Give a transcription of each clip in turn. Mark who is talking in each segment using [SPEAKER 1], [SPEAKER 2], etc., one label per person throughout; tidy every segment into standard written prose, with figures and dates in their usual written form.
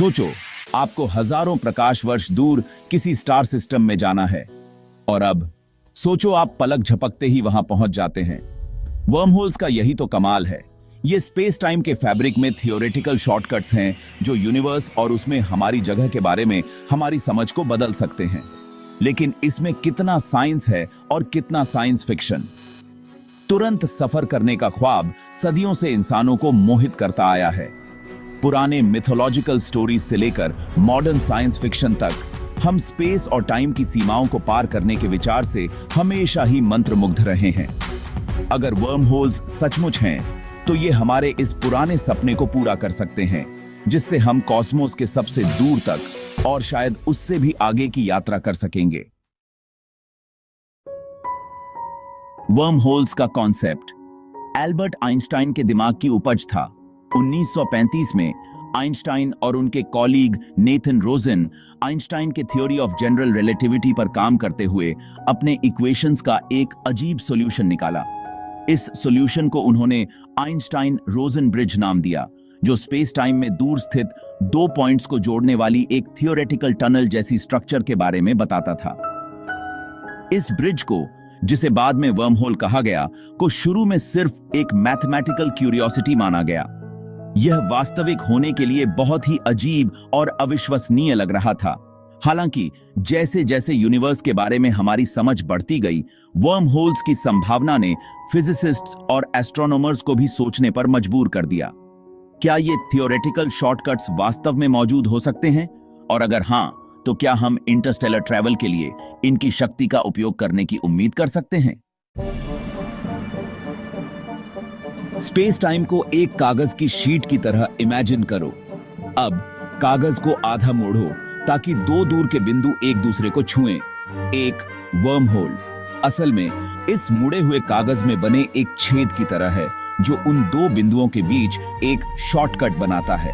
[SPEAKER 1] सोचो, आपको हजारों प्रकाश वर्ष दूर किसी स्टार सिस्टम में जाना है और अब सोचो आप पलक झपकते ही वहां पहुंच जाते हैं। वर्महोल्स का यही तो कमाल है। ये स्पेस टाइम के फैब्रिक में थियोरेटिकल शॉर्टकट्स हैं जो यूनिवर्स और उसमें हमारी जगह के बारे में हमारी समझ को बदल सकते हैं। लेकिन इसमें कितना साइंस है और कितना साइंस फिक्शन। तुरंत सफर करने का ख्वाब सदियों से इंसानों को मोहित करता आया है। पुराने मिथोलॉजिकल स्टोरीज से लेकर मॉडर्न साइंस फिक्शन तक हम स्पेस और टाइम की सीमाओं को पार करने के विचार से हमेशा ही मंत्रमुग्ध रहे हैं। अगर वर्महोल्स सचमुच हैं तो ये हमारे इस पुराने सपने को पूरा कर सकते हैं, जिससे हम कॉस्मोस के सबसे दूर तक और शायद उससे भी आगे की यात्रा कर सकेंगे। वर्महोल्स का कॉन्सेप्ट एल्बर्ट आइंस्टाइन के दिमाग की उपज था। 1935 में आइंस्टाइन और उनके कॉलीग नेथन रोजन आइंस्टाइन के थ्योरी ऑफ जनरल रिलेटिविटी पर काम करते हुए अपने इक्वेशंस का एक अजीब सॉल्यूशन निकाला। इस सॉल्यूशन को उन्होंने आइंस्टाइन रोजन ब्रिज नाम दिया, जो स्पेस टाइम में दूर स्थित दो पॉइंट्स को जोड़ने वाली एक थियोरेटिकल टनल जैसी स्ट्रक्चर के बारे में बताता था। इस ब्रिज को, जिसे बाद में वर्महोल कहा गया, को शुरू में सिर्फ एक मैथमेटिकल क्यूरियोसिटी माना गया। यह वास्तविक होने के लिए बहुत ही अजीब और अविश्वसनीय लग रहा था। हालांकि जैसे जैसे यूनिवर्स के बारे में हमारी समझ बढ़ती गई, वर्महोल्स की संभावना ने फिजिसिस्ट्स और एस्ट्रोनॉमर्स को भी सोचने पर मजबूर कर दिया। क्या ये थियोरेटिकल शॉर्टकट्स वास्तव में मौजूद हो सकते हैं? और अगर हां, तो क्या हम इंटरस्टेलर ट्रैवल के लिए इनकी शक्ति का उपयोग करने की उम्मीद कर सकते हैं? स्पेस टाइम को एक कागज की शीट की तरह इमेजिन करो। अब कागज को आधा मोड़ो ताकि दो दूर के बिंदु एक दूसरे को छुएं। एक वर्महोल असल में इस मुड़े हुए कागज में बने एक छेद की तरह है, जो उन दो बिंदुओं के बीच एक शॉर्टकट बनाता है।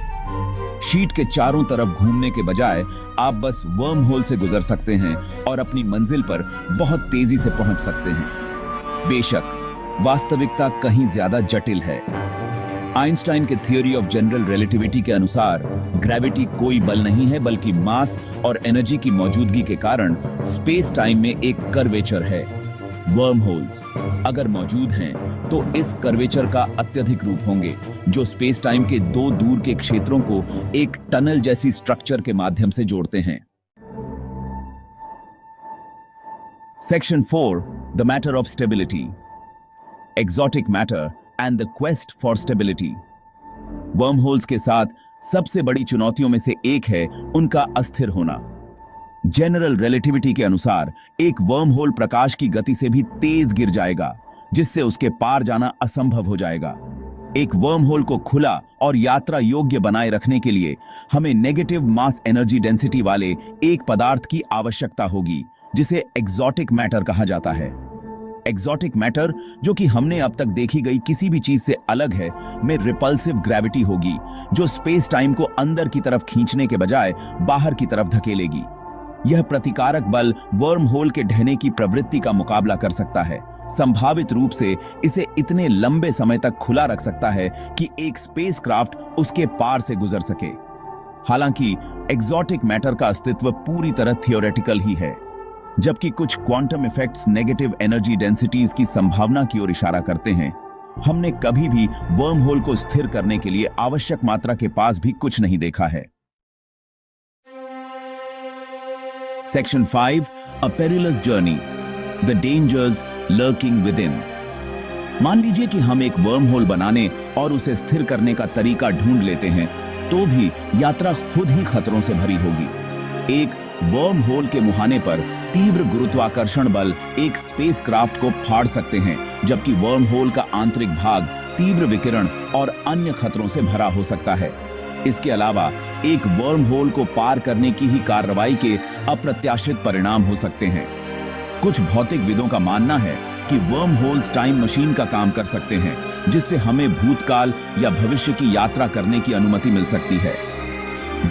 [SPEAKER 1] शीट के चारों तरफ घूमने के बजाय आप बस वर्महोल से गुजर सकते हैं और अपनी मंजिल पर बहुत तेजी से पहुंच सकते हैं। बेशक वास्तविकता कहीं ज्यादा जटिल है। आइंस्टाइन के थ्योरी ऑफ जनरल रिलेटिविटी के अनुसार ग्रेविटी कोई बल नहीं है, बल्कि मास और एनर्जी की मौजूदगी के कारण स्पेस टाइम में एक कर्वेचर है। वर्महोल्स अगर मौजूद हैं तो इस कर्वेचर का अत्यधिक रूप होंगे, जो स्पेस टाइम के दो दूर के क्षेत्रों को एक टनल जैसी स्ट्रक्चर के माध्यम से जोड़ते हैं। Section 4, the matter of stability, exotic matter and the quest for stability. Wormholes के साथ सबसे बड़ी चुनौतियों में से एक है उनका अस्थिर होना। जनरल रिलेटिविटी के अनुसार एक वर्महोल प्रकाश की गति से भी तेज गिर जाएगा, जिससे उसके पार जाना असंभव हो जाएगा। एक वर्महोल को खुला और यात्रा योग्य बनाए रखने के लिए हमें नेगेटिव मास एनर्जी डेंसिटी वाले एक पदार्थ की आवश्यकता होगी, जिसे एक्सोटिक मैटर कहा जाता है। एक्सोटिक मैटर, जो कि हमने अब तक देखी गई किसी भी चीज से अलग है, में रिपल्सिव ग्रेविटी होगी, जो स्पेस टाइम को अंदर की तरफ खींचने के बजाय बाहर की तरफ धकेलेगी। यह प्रतिकारक बल वर्महोल के ढहने की प्रवृत्ति का मुकाबला कर सकता है। संभावित रूप से इसे इतने लंबे समय तक खुला रख सकता है कि एक स्पेसक्राफ्ट उसके पार से गुजर सके। हालांकि एक्सोटिक मैटर का अस्तित्व पूरी तरह थियोरेटिकल ही है, जबकि कुछ quantum effects negative energy densities की संभावना की ओर इशारा करते हैं। हमने कभी भी वर्महोल को स्थिर करने के लिए आवश्यक मात्रा के पास भी कुछ नहीं देखा है। Section 5, a perilous journey, the dangers lurking with in. मान लीजिए कि हम एक वर्महोल बनाने और उसे स्थिर करने का तरीका ढूंढ लेते हैं, तो भी यात्रा खुद ही खतरों से भरी होगी। एक वर्महोल के मुहाने पर तीव्र गुरुत्वाकर्षण बल एक स्पेसक्राफ्ट को फाड़ सकते हैं, जबकि वर्महोल का आंतरिक भाग तीव्र विकिरण और अन्य खतरों से भरा हो सकता है। इसके अलावा एक वर्महोल को पार करने की ही कार्रवाई के अप्रत्याशित परिणाम हो सकते हैं। कुछ भौतिकविदों का मानना है कि वर्महोल्स टाइम मशीन का काम कर सकते हैं, जिससे हमें भूतकाल या भविष्य की यात्रा करने की अनुमति मिल सकती है।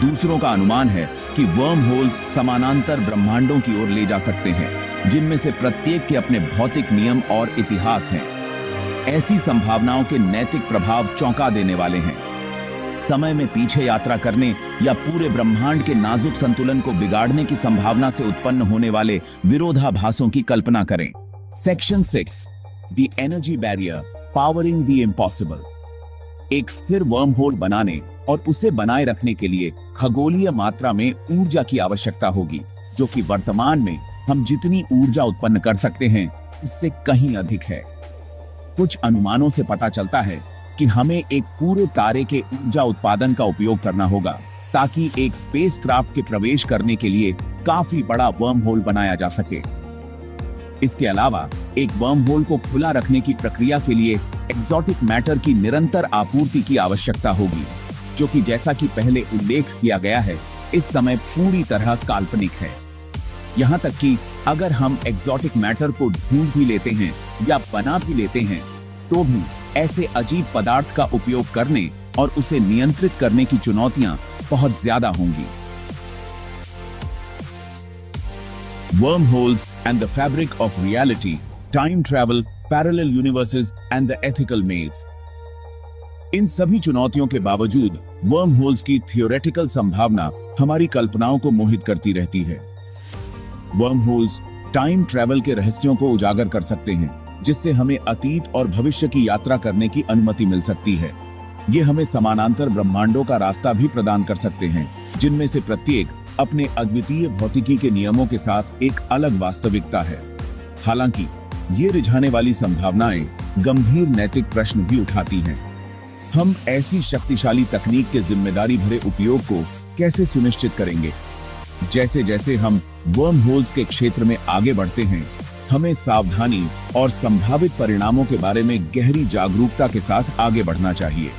[SPEAKER 1] दूसरों का अनुमान है कि वर्महोल्स समानांतर ब्रह्मांडों की ओर ले जा सकते हैं, जिनमें से प्रत्येक के अपने भौतिक नियम और इतिहास हैं। ऐसी संभावनाओं के नैतिक प्रभाव चौंका देने वाले हैं। समय में पीछे यात्रा करने या पूरे ब्रह्मांड के नाजुक संतुलन को बिगाड़ने की संभावना से उत्पन्न होने वाले विरोधाभासों की कल्पना करें। Section 6, the energy barrier powering the impossible. एक स्थिर वर्म होल बनाने और उसे बनाए रखने के लिए खगोलीय मात्रा में ऊर्जा की आवश्यकता होगी, जो कि वर्तमान में हम जितनी ऊर्जा उत्पन्न कर सकते हैं इससे कहीं अधिक है। कुछ अनुमानों से पता चलता है कि हमें एक पूरे तारे के ऊर्जा उत्पादन का उपयोग करना होगा ताकि एक स्पेसक्राफ्ट के प्रवेश करने के लिए काफी बड़ा वर्म होल बनाया जा सके। इसके अलावा एक वर्म होल को खुला रखने की प्रक्रिया के लिए एक्सोटिक मैटर की निरंतर आपूर्ति की आवश्यकता होगी, जो कि जैसा कि पहले उल्लेख किया गया है इस समय पूरी तरह काल्पनिक है। यहाँ तक कि अगर हम एक्सोटिक मैटर को ढूंढ भी लेते हैं या बना भी लेते हैं तो भी ऐसे अजीब पदार्थ का उपयोग करने और उसे नियंत्रित करने की चुनौतियां बहुत ज्यादा होंगी। Wormholes and the fabric of reality, time travel, parallel universes and the ethical maze. इन सभी चुनौतियों के बावजूद वर्महोल्स की थियोरेटिकल संभावना हमारी कल्पनाओं को मोहित करती रहती है। वर्महोल्स टाइम ट्रैवल के रहस्यों को उजागर कर सकते हैं, जिससे हमें अतीत और भविष्य की यात्रा करने की अनुमति मिल सकती है। ये हमें समानांतर ब्रह्मांडों का रास्ता भी प्रदान कर सकते हैं, जिनमें से प्रत्येक अपने अद्वितीय भौतिकी के नियमों के साथ एक अलग वास्तविकता है। हालांकि ये रिझाने वाली संभावनाएं गंभीर नैतिक प्रश्न भी उठाती हैं। हम ऐसी शक्तिशाली तकनीक के जिम्मेदारी भरे उपयोग को कैसे सुनिश्चित करेंगे? जैसे जैसे हम वर्महोल्स के क्षेत्र में आगे बढ़ते हैं, हमें सावधानी और संभावित परिणामों के बारे में गहरी जागरूकता के साथ आगे बढ़ना चाहिए।